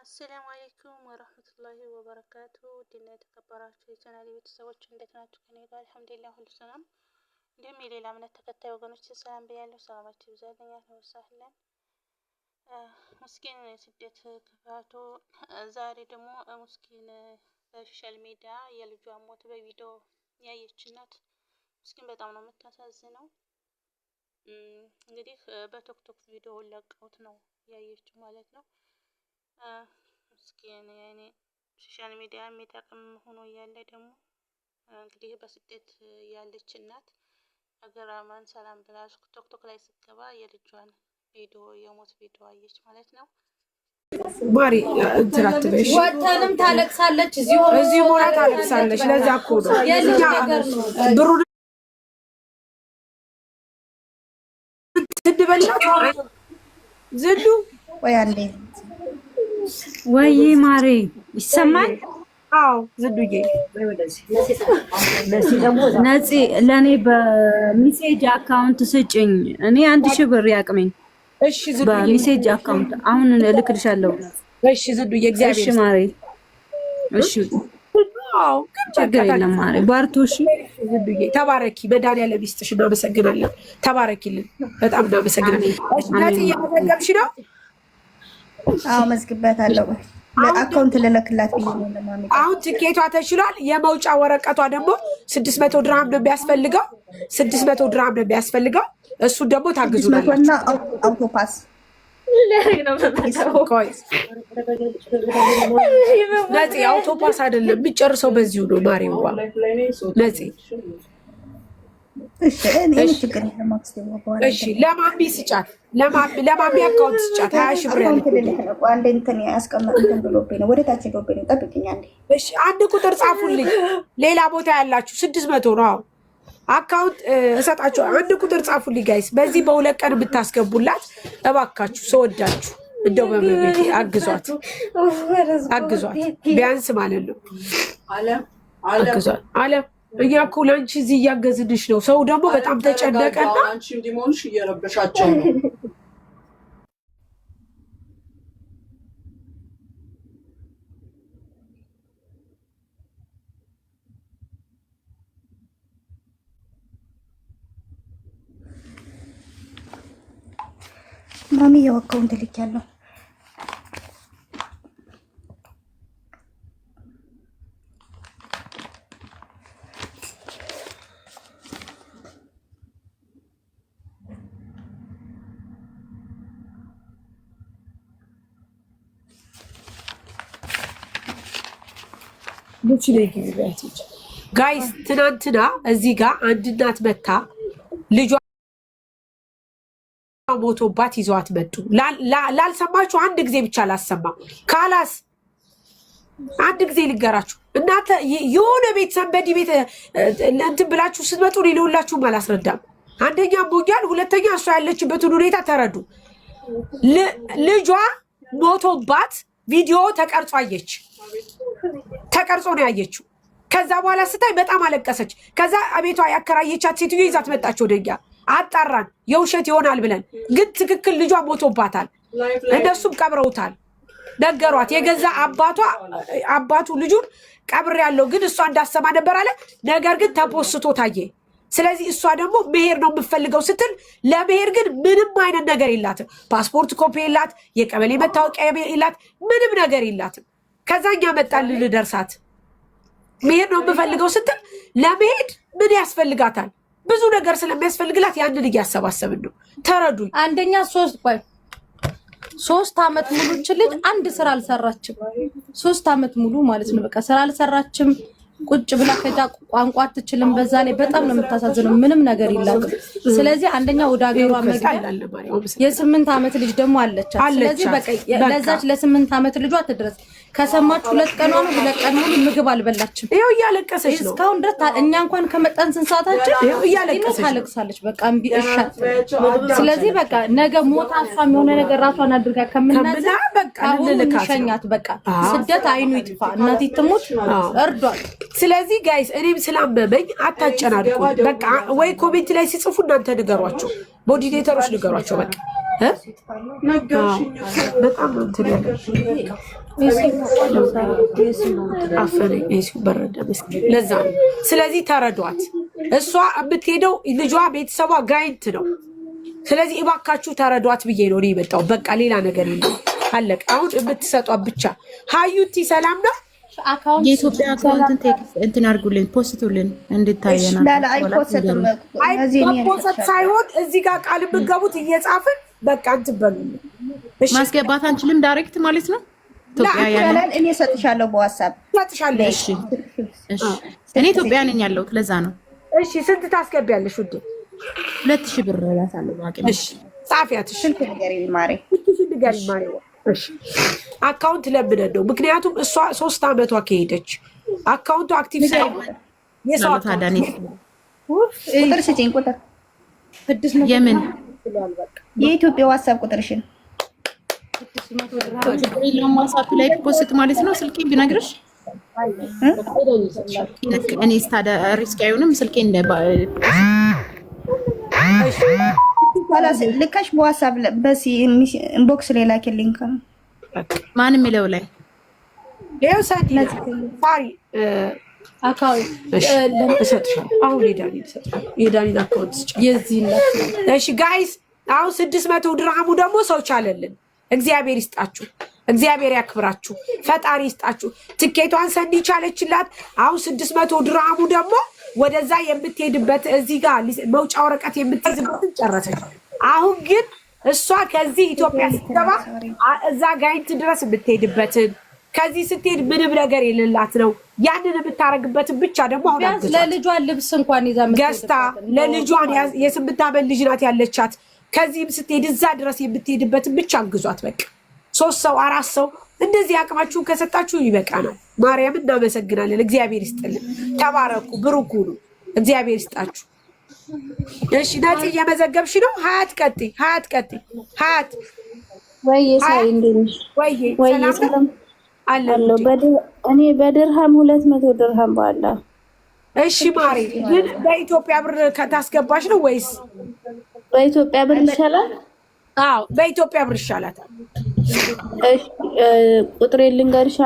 አሰላሙ አለይኩም ወራህመቱላሂ ወበረካቱ። ዲና የተከበራችሁ የቻናሌ ቤተሰቦች እንዴት ናችሁ? ከኔ ጋር አልሐምዱሊላህ ሁሉ ሰላም። እንዲሁም የሌላ እምነት ተከታይ ወገኖች ሰላም ብያለሁ። ሰላማችሁ ይብዛልኝ። ወሳህለን ምስኪን ስደት ክፋቱ። ዛሬ ደግሞ ምስኪን በሶሻል ሚዲያ የልጇን ሞት በቪዲዮ ያየች እናት ምስኪን በጣም ነው የምታሳዝነው። እንግዲህ በቲክቶክ ቪዲዮ ለቀውት ነው ያየችው ማለት ነው። ምስኪን ያኔ ሶሻል ሚዲያ የሚጠቅም ሆኖ እያለ ደግሞ እንግዲህ በስደት ያለች እናት ሀገራማን ሰላም ብላ ቲክቶክ ላይ ስትገባ የልጇን ቪዲዮ የሞት ቪዲዮ አየች ማለት ነው። ማሪ እንትራትበሽ ወጣንም ታለቅሳለች፣ እዚህ ሆና ታለቅሳለች። ለዛ እኮ ነው ብሩ ትድበላት ዝሉ ወይ አንዴ ወይ ማሬ ይሰማል? አዎ ዝዱዬ ነፂ ለኔ በሜሴጅ አካውንት ስጭኝ። እኔ 1000 ብር ያቅመኝ። እሺ ዝዱዬ በሜሴጅ አካውንት አሁን እልክልሻለሁ። እሺ ዝዱዬ እግዚአብሔር እሺ ማሬ እሺ። አዎ ችግር የለም ማሬ ባርቶ። እሺ ዝዱዬ ተባረኪ። መድኃኒዓለም ይስጥሽ። እናመሰግናለን። ተባረኪልን። በጣም እናመሰግናለን። ነፂ እየመዘገብሽ ነው? አዎ መዝግበታለሁ። ለአካውንት ልለክላት ብዬ ነው ለማሚ። አሁን ትኬቷ ተችሏል። የመውጫ ወረቀቷ ደግሞ 600 ድርሃም ነው የሚያስፈልገው። 600 ድርሃም ነው የሚያስፈልገው። እሱን ደግሞ ታግዙናላችሁ። እና አውቶፓስ ነፂ አውቶፓስ አይደለም የሚጨርሰው በዚሁ ነው ማሪዋ ነፂ። እሺ ለማሚ ስጫት፣ ለማሚ አካውንት ስጫት። 20 ሺህ ብር ያለው አንዴ እንትን ያስቀመጥን ብሎብኝ ነው ወደ ታች ብሎብኝ ነው። ጠብቂኝ አንዴ። እሺ አንድ ቁጥር ጻፉልኝ። ሌላ ቦታ ያላችሁ 600 ነው አካውንት እሰጣችሁ። አንድ ቁጥር ጻፉልኝ ጋይስ። በዚህ በሁለት ቀን ብታስገቡላት እባካችሁ። ሰወዳችሁ እንደው በመቤት አግዟት፣ ቢያንስ ማለት ነው። አግዟት አለም። እኛ እኮ ለአንቺ እዚህ እያገዝንሽ ነው። ሰው ደግሞ በጣም ተጨነቀና አንቺ እንዲሞንሽ እየረበሻቸው ነው። ማሚ የአካውንት ልኬያለሁ። ጋይስ ትናንትና እዚህ ጋር አንድ እናት መታ ልጇ ሞቶባት ይዘዋት መጡ። ላልሰማችሁ አንድ ጊዜ ብቻ ላሰማ ካላስ አንድ ጊዜ ልገራችሁ። እናንተ የሆነ ቤት ሰንበዲ ቤት እንትን ብላችሁ ስትመጡ ሊለውላችሁም አላስረዳም። አንደኛ ቦኛል፣ ሁለተኛ እሷ ያለችበትን ሁኔታ ተረዱ። ልጇ ሞቶባት ቪዲዮ ተቀርጾ አየች። ተቀርጾ ነው ያየችው። ከዛ በኋላ ስታይ በጣም አለቀሰች። ከዛ አቤቷ ያከራየቻት ሴትዮ ይዛት መጣች ወደኛ። አጣራን የውሸት ይሆናል ብለን፣ ግን ትክክል ልጇ ሞቶባታል። እነሱም ቀብረውታል። ነገሯት። የገዛ አባቱ ልጁን ቀብር ያለው ግን እሷ እንዳሰማ ነበር አለ። ነገር ግን ተፖስቶ ታየ። ስለዚህ እሷ ደግሞ መሄድ ነው የምፈልገው ስትል ለመሄድ ግን ምንም አይነት ነገር የላትም። ፓስፖርት ኮፒ የላት፣ የቀበሌ መታወቂያ የላት፣ ምንም ነገር የላትም። ከዛኛ መጣል ልደርሳት መሄድ ነው የምፈልገው ስትል ለመሄድ ምን ያስፈልጋታል? ብዙ ነገር ስለሚያስፈልግላት ያንን እያሰባሰብን ነው። ተረዱኝ። አንደኛ 3 ዓመት ሙሉ ልጅ አንድ ስራ አልሰራችም። 3 ዓመት ሙሉ ማለት ነው። በቃ ስራ አልሰራችም። ቁጭ ብላ ከዛ ቋንቋ አትችልም። በዛ ላይ በጣም ነው የምታሳዝነው። ምንም ነገር የላትም። ስለዚህ አንደኛ ወደ ሀገሯ መግቢያ የ8 ዓመት ልጅ ደግሞ አለች። ስለዚህ በቃ ለዛች ለ8 ዓመት ልጇ ትድረስ። ከሰማችሁ 2 ቀን ነው 2 ቀን ሙሉ ምግብ አልበላችም። ይኸው እያለቀሰች ነው እስካሁን ድረስ። እኛ እንኳን ከመጣን ስንት ሰዓታችን ይኸው እያለቀሰች ታለቅሳለች። በቃ እምቢ እሻት። ስለዚህ በቃ ነገ ሞታ እሷም የሆነ ነገር ራሷን አድርጋ ከምናዘ በቃ ልንልካት። በቃ ስደት አይኑ ይጥፋ። እናት ትሞት እርዷል። ስለዚህ ጋይስ እኔም ስላመመኝ አታጨናድቁ። በቃ ወይ ኮሜንት ላይ ሲጽፉ እናንተ ንገሯቸው፣ ሞዲሬተሮች ንገሯቸው። በቃ ነገርሽኝ በጣም ነው እንትን አፈነኝ እሱ በረደ መስኪን ለዛ ነው። ስለዚህ ተረዷት። እሷ የምትሄደው ልጇ ቤተሰቧ ጋይንት ነው። ስለዚህ እባካችሁ ተረዷት ብዬ ነው የመጣው። በቃ ሌላ ነገር የለም አለቀ። አሁን የምትሰጧት ብቻ ሀዩቲ ሰላም ነው። የኢትዮጵያ አካውንትን ቴክስት እንትን አድርጉልን ፖስቱልን እንድታየና አይፖስት ሳይሆን እዚህ ጋር ቃል የምትገቡት እየጻፍን በቃ እንትን በሉልን። ማስገባት አንችልም ዳይሬክት ማለት ነው። ኢትዮጵያ ያለን እኔ ሰጥሻለሁ በዋትስአፕ ሰጥሻለሽ። እሺ እኔ ኢትዮጵያ ነኝ ያለሁት ለዛ ነው። እሺ ስንት ታስገቢያለሽ ውዴ? 2000 ብር እላታለሁ ባቂ ነው። እሺ ጻፊያት። እሺ ስንት ነገር ይማሪ እሺ አካውንት ለምነን ነው። ምክንያቱም እሷ 3 ዓመቷ ከሄደች አካውንቱ አክቲቭ ሳይሆን የሰው ታዳኒ ቁጥር ስጪኝ። ቁጥር የምን የኢትዮጵያ ዋትስአፕ ቁጥርሽን ሌላም ዋትስአፕ ላይ ፖስት ማለት ነው። ስልኬ ቢነግርሽ እኔ ስታዳ ሪስክ አይሆንም። ስልኬ እንደ ልከሽ በዋትስአፕ በሲ ኢንቦክስ ላይ ላኪልኝ። ማን የሚለው ላይ ይኸው ሳዲ አሁን የዳኒን አካውንት እሺ ጋይስ አሁን 600 ድርሃሙ ደግሞ ሰው ቻለልን። እግዚአብሔር ይስጣችሁ፣ እግዚአብሔር ያክብራችሁ፣ ፈጣሪ ይስጣችሁ። ትኬቷን ሰኒ ቻለችላት። አሁን 600 ድርሃሙ ደግሞ ወደዛ የምትሄድበት እዚህ ጋር መውጫ ወረቀት የምትይዝበትን ጨረሰች። አሁን ግን እሷ ከዚህ ኢትዮጵያ ስትገባ እዛ ጋይንት ድረስ የምትሄድበትን ከዚህ ስትሄድ ምንም ነገር የሌላት ነው። ያንን የምታረግበትን ብቻ ደግሞ አሁን አግዟት። ለልጇ ልብስ እንኳን ይዛ ገዝታ ለልጇን የ8 ዓመት ልጅ ናት ያለቻት። ከዚህም ስትሄድ እዛ ድረስ የምትሄድበትን ብቻ አግዟት። በቃ 3 ሰው 4 ሰው እንደዚህ አቅማችሁን ከሰጣችሁ ይበቃናል። ማርያም እናመሰግናለን። እግዚአብሔር ይስጥልን። ተባረኩ፣ ብሩክ ሁኑ። እግዚአብሔር ይስጣችሁ። እሺ ነፂ እየመዘገብሽ ነው። ሀያት ቀጥይ፣ ሀያት ቀጥይ። ሀያት ወይ ሳይ እንደነሽ ወይ ሰላም አለሁ። እኔ በድርሃም 200 ድርሃም ባላ። እሺ ማሪ ግን በኢትዮጵያ ብር ከታስገባሽ ነው ወይስ በኢትዮጵያ ብር ይሻላል? አዎ በኢትዮጵያ ብር ይሻላታል። እሺ ቁጥሬ ልንገርሻ።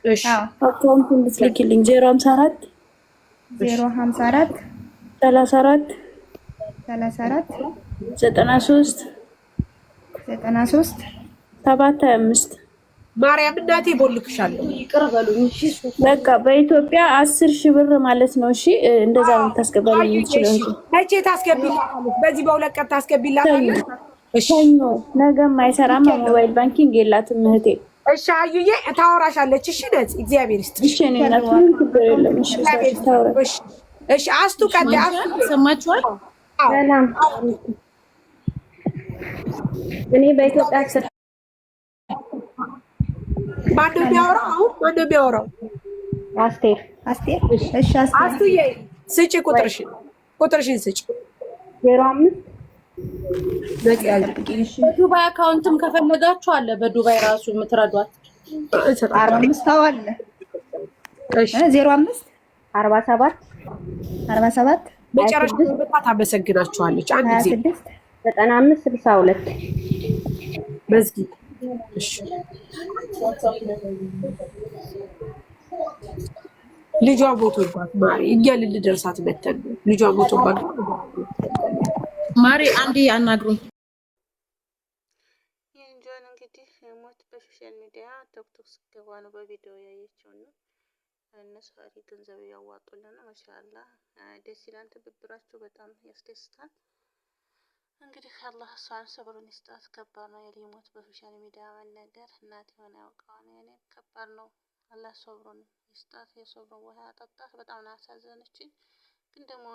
እሺ አካውንቱን ልትልኪልኝ 054 054 34 33 93 725 ማርያም እናቴ ቦልክሻለሁ። ይቅር በሉኝ። እሺ በቃ በኢትዮጵያ 10,000 ብር ማለት ነው። እሺ እንደዛ ነው ታስገባልኝ ይችላል እንጂ መቼ ታስገቢላታለሽ? በዚህ በሁለት ቀን ታስገቢላታለሽ? እሺ ነገም አይሰራም። ሞባይል ባንኪንግ የላትም እህቴ። እሺ አዩዬ ታወራሻለች። እሺ ነፂ እግዚአብሔር ይስጥሽ። እሺ እኔ እናት ምን ችግር የለም። እሺ ታወራሽ። እሺ አስቱ ቀድ አስቱ ሰማችኋል? ሰላም እኔ በኢትዮጵያ ማነው የሚያወራው? አሁን ማነው የሚያወራው? አስቴር እሺ አስቱዬ ስጪ ቁጥርሽን ስጪ። 05 በዱባይ አካውንትም ከፈለጋችሁ አለ። በዱባይ ራሱ የምትረዷት 45 አለ። እሺ 05 47 መጨረሻ በጣም ታመሰግናችኋለች። አንድ ጊዜ 95 62 መዝጊድ። እሺ ልጇ ሞቶባት ማሪ እኛ ልንደርሳት መተን ነው። ልጇ ሞቶባት ማሪ አንዴ አናግሩኝ። የእንጆን እንግዲህ ሞት በሶሻል ሚዲያ ቲክቶክ ስገባ ነው በቪዲዮ ያየችው ነው። እነሱ አሪፍ ገንዘብ ያዋጡልን ነው። ማሻአላ ደስ ይላል። ትብብራችሁ በጣም ያስደስታል። እንግዲህ አላህ እሷን ሰብሩን ይስጣት። ከባድ ነው የሊሞት በሶሻል ሚዲያ መነገር። እናት የሆነ ያውቀዋል። ያኔ ከባድ ነው። አላህ ሰብሩን ይስጣት። የሰብሩን ውሃ ያጠጣት። በጣም ነው ያሳዘነችኝ። ግን ደግሞ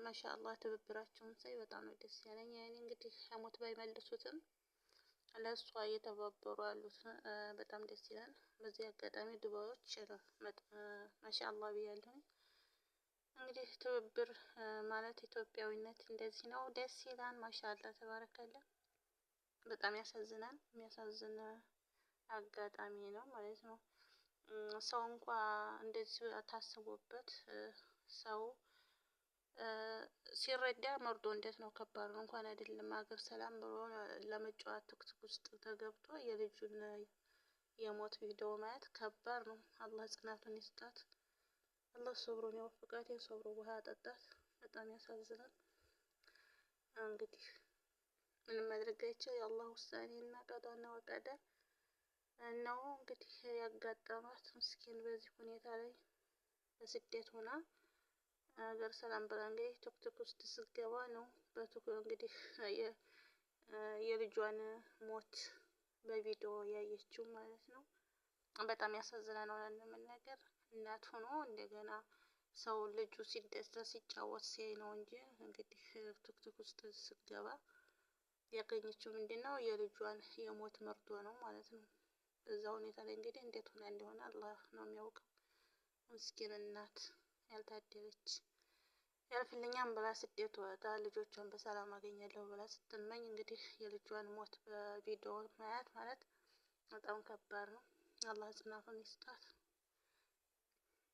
ማሻአላህ ትብብራችሁን ሳይ በጣም ነው ደስ ያለኝ። ያኔ እንግዲህ ሞት ባይመልሱትም ለእሷ እየተባበሩ ያሉት በጣም ደስ ይላል። በዚህ አጋጣሚ ዱባዮች ማሻአላህ ብያለሁ። እንግዲህ ትብብር ማለት ኢትዮጵያዊነት እንደዚህ ነው። ደስ ይላል። ማሻአላህ ተባረከለ። በጣም ያሳዝናል። የሚያሳዝን አጋጣሚ ነው ማለት ነው። ሰው እንኳ እንደዚህ ታስቦበት ሰው ሲረዳ መርዶ እንዴት ነው ከባድ ነው። እንኳን አይደለም ሀገር ሰላም ብሎ ለመጫወት ቲክቶክ ውስጥ ተገብቶ የልጁን የሞት ቪዲዮ ማየት ከባድ ነው። አላህ ጽናቱን ይስጣት። አላህ ሶብሩን ይወፍቃት። የሶብሩ ውሃ ያጠጣት። በጣም ያሳዝናል። እንግዲህ ምንም ማድረግ አይቻል። የአላህ ውሳኔና ቀዷና ወቀደር ነው እንግዲህ ያጋጠማት ምስኪን በዚህ ሁኔታ ላይ በስደት ሆና ሀገር ሰላም ብላ እንግዲህ ቲክቶክ ውስጥ ስትገባ ነው እንግዲህ የልጇን ሞት በቪዲዮ ያየችው ማለት ነው። በጣም ያሳዝናል። ለመናገር እናት ሆኖ እንደገና ሰው ልጁ ሲደሰት ሲጫወት ሲያይ ነው እንጂ እንግዲህ ቲክቶክ ውስጥ ስትገባ ያገኘችው ምንድነው የልጇን የሞት መርዶ ነው ማለት ነው። በዛ ሁኔታ ላይ እንግዲህ እንዴት ሆና እንደሆነ አላህ ነው የሚያውቀው። ምስኪን እናት ያልታደለች ያልፍልኛም ብላ ስደት ወጣ ልጆቿን በሰላም አገኛለሁ ብላ ስትመኝ እንግዲህ የልጇን ሞት በቪዲዮ ማየት ማለት በጣም ከባድ ነው። አላህ ጽናቱን ይስጣት።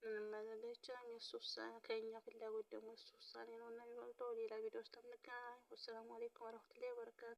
ምንም ማድረግ አይቻልም። የእሱ ውሳኔ ከእኛ ፍላጎት ደግሞ የእሱ ውሳኔ ነው እና የሚበልጠው። ሌላ ቪዲዮ ውስጥ እንገናኝ። ወሰላሙ አለይኩም ወረህመቱላሂ ወበረካቱ።